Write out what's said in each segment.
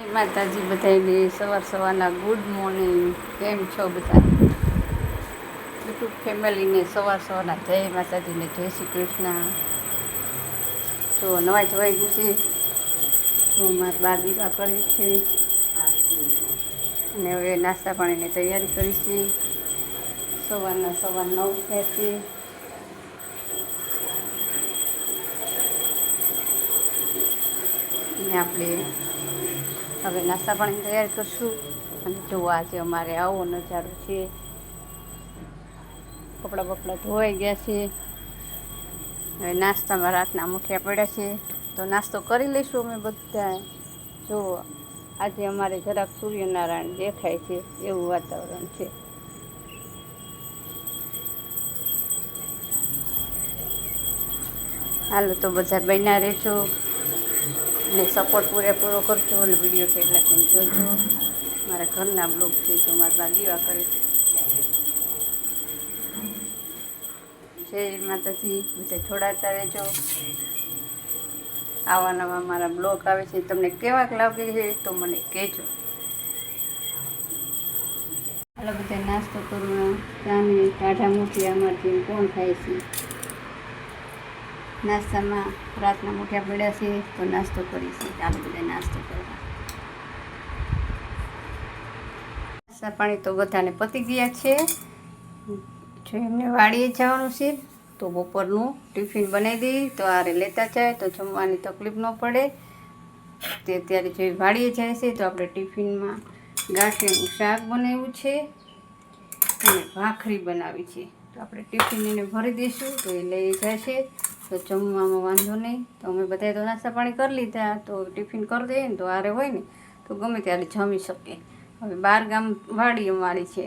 માતાજી બધાને સવારના ગુડ મોર્નિંગ. કેમ છો બધા યુટ્યુબ ફેમિલીને? સવારના જય માતાજીને, જય શ્રી કૃષ્ણ. તો નવા જવાઈ ગયું છે. તો મારા બા દીવા કરી છે અને હવે નાસ્તા પાણીની તૈયારી કરી છે. સવાર 9 થયા છે. અને આપણે હવે નાસ્તા પાણીની તૈયારી કરશું. અને જો આજે અમારે આવો નજારો છે. કપડાં બપડા ધોવાઈ ગયા છે. હવે નાસ્તામાં રાતના મુઠિયા પડ્યા છે, તો નાસ્તો કરી લઈશું અમે બધા. જો આજે અમારે જરાક સૂર્યનારાયણ દેખાય છે એવું વાતાવરણ છે. હાલો તો બધા બન્યા રહેજો અને સપોર્ટ પૂરેપૂરો કરજો અને વિડીયો કેટલા કેમ જોજો. મારા ઘરના બ્લોગ છે તો મારા બા દીવા કરે છે. જય માતાજી. બધા જોડાતા રહેજો. આવા નવા મારા બ્લોગ આવે છે, તમને કેવાક લાગે છે તો મને કહેજો. હાલો બધા નાસ્તો કરવા. ચાની ટાઢા મુઠિયા અમારથી કોણ ખાય છે? નાસ્તામાં રાતના મુઠિયા પડ્યા છે તો નાસ્તો કરીશું. ચાલો બધા નાસ્તો કરવા. નાસ્તા પાણી તો બધાને પતી ગયા છે. જો એમને વાડીએ જવાનું છે તો બપોરનું ટિફિન બનાવી દઈ તો આરે લેતા જાય તો જમવાની તકલીફ ન પડે. તે અત્યારે જો વાડીએ જાય છે તો આપણે ટિફિનમાં ગાંઠિયાનું શાક બનાવ્યું છે અને ભાખરી બનાવી છે. તો આપણે ટિફિન એને ભરી દઈશું તો એ લઈ જશે. તો જમવામાં વાંધો નહીં. તો અમે બધાએ તો નાસ્તા પાણી કરી લીધા, તો ટિફિન કરી દઈએ ને તો આરે હોય ને તો ગમે ત્યારે જમી શકીએ. હવે 12 ગામ વાડી અમારી છે,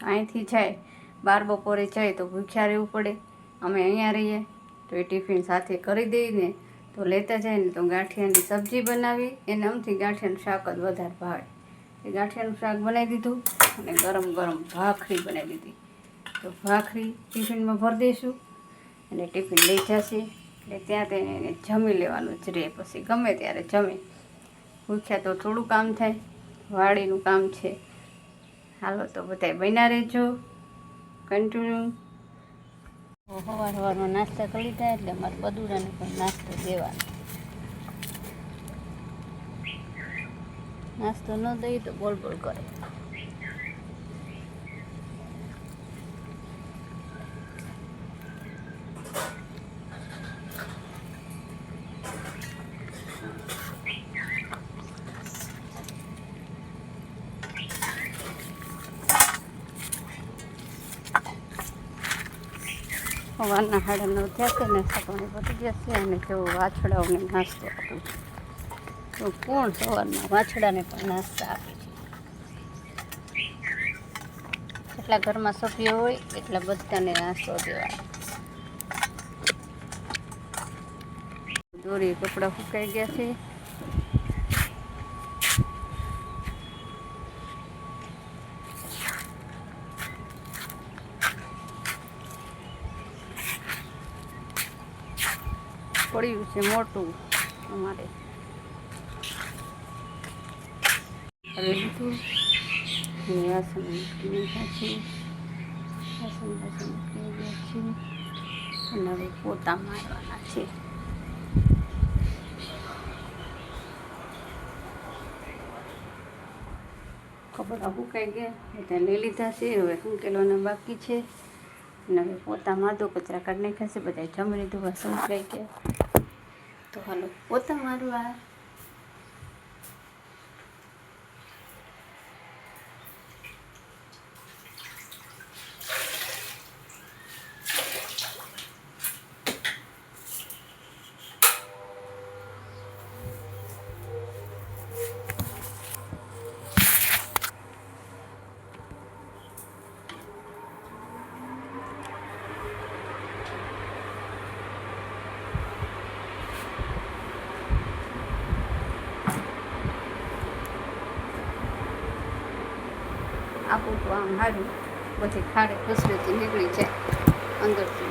અહીંથી જાય 12 બપોરે જાય તો ભૂખ્યા રહેવું પડે. અમે અહીંયા રહીએ તો એ ટિફિન સાથે કરી દઈને તો લેતા જાય ને તો ગાંઠિયાની સબ્જી બનાવી. એને આમથી ગાંઠિયાનું શાક જ વધારે ભાવે. એ ગાંઠિયાનું શાક બનાવી દીધું અને ગરમ ગરમ ભાખરી બનાવી દીધી. તો ભાખરી ટિફિનમાં ભરી દઈશું અને ટિફિન લઈ જશે. એટલે ત્યાં તેને એને જમી લેવાનું જ રહે. પછી ગમે ત્યારે જમે. ભૂખ્યા તો થોડું કામ થાય, વાડીનું કામ છે. હાલો તો બધાય બન્યા રહેજો કન્ટિન્યુ. સવારમાં નાસ્તા કરી લીધા એટલે અમારે બદુરાને પણ નાસ્તો દેવાનો. નાસ્તો ન દઈએ તો બોલ બોલ કરે. સવારના 9:30 થયા છે ને સવારે પતી ગયા છે. અને જો વાછડાઓને નાસ્તો આપું છું. તો કોણ સવારમાં વાછડાને પણ નાસ્તા આપે છે? જેટલા ઘરમાં સભ્યો હોય એટલા બધાને નાસ્તો દેવાનો. દોરી કપડાં સુકાઈ ગયા છે. પડ્યું છે મોટું અમારે. હવે લીધું વાસણ મૂકી નાખ્યા છે. વાસણ મૂકી ગયા છે અને હવે પોતા મારવાના છે. કપડાં સુકાઈ ગયા એટલે લઈ લીધા છે. હવે ઉકેલવાના બાકી છે અને હવે પોતા મારદો. કચરા કાઢી નાખ્યા છે. બધા જમી લીધું, વાસણ ઉકળાઈ ગયા. તો હાલો પોતા મારવા. આપું તો આમ સારું, બધી ખાડે ફસલેથી નીકળી જાય અંદરથી.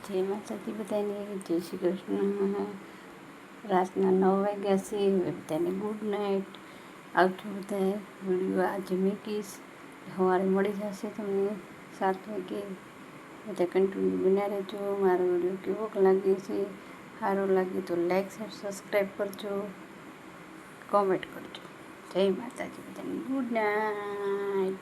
જય માતાજી બધાને, જય શ્રી કૃષ્ણ. રાતના 9 વાગ્યા છે. હવે બધાને ગુડ નાઇટ. આવજો બધા. વિડીયો આજે મૂકીશ, સવારે મળી જશે તમને 7 વાગે. બધા કન્ટિન્યુ બન્યા રહેજો. મારો વિડીયો કેવો લાગે છે, સારો લાગે તો લાઈક શેર સબસ્ક્રાઈબ કરજો, કોમેન્ટ કરજો. જય માતાજી બધાને, ગુડ નાઇટ.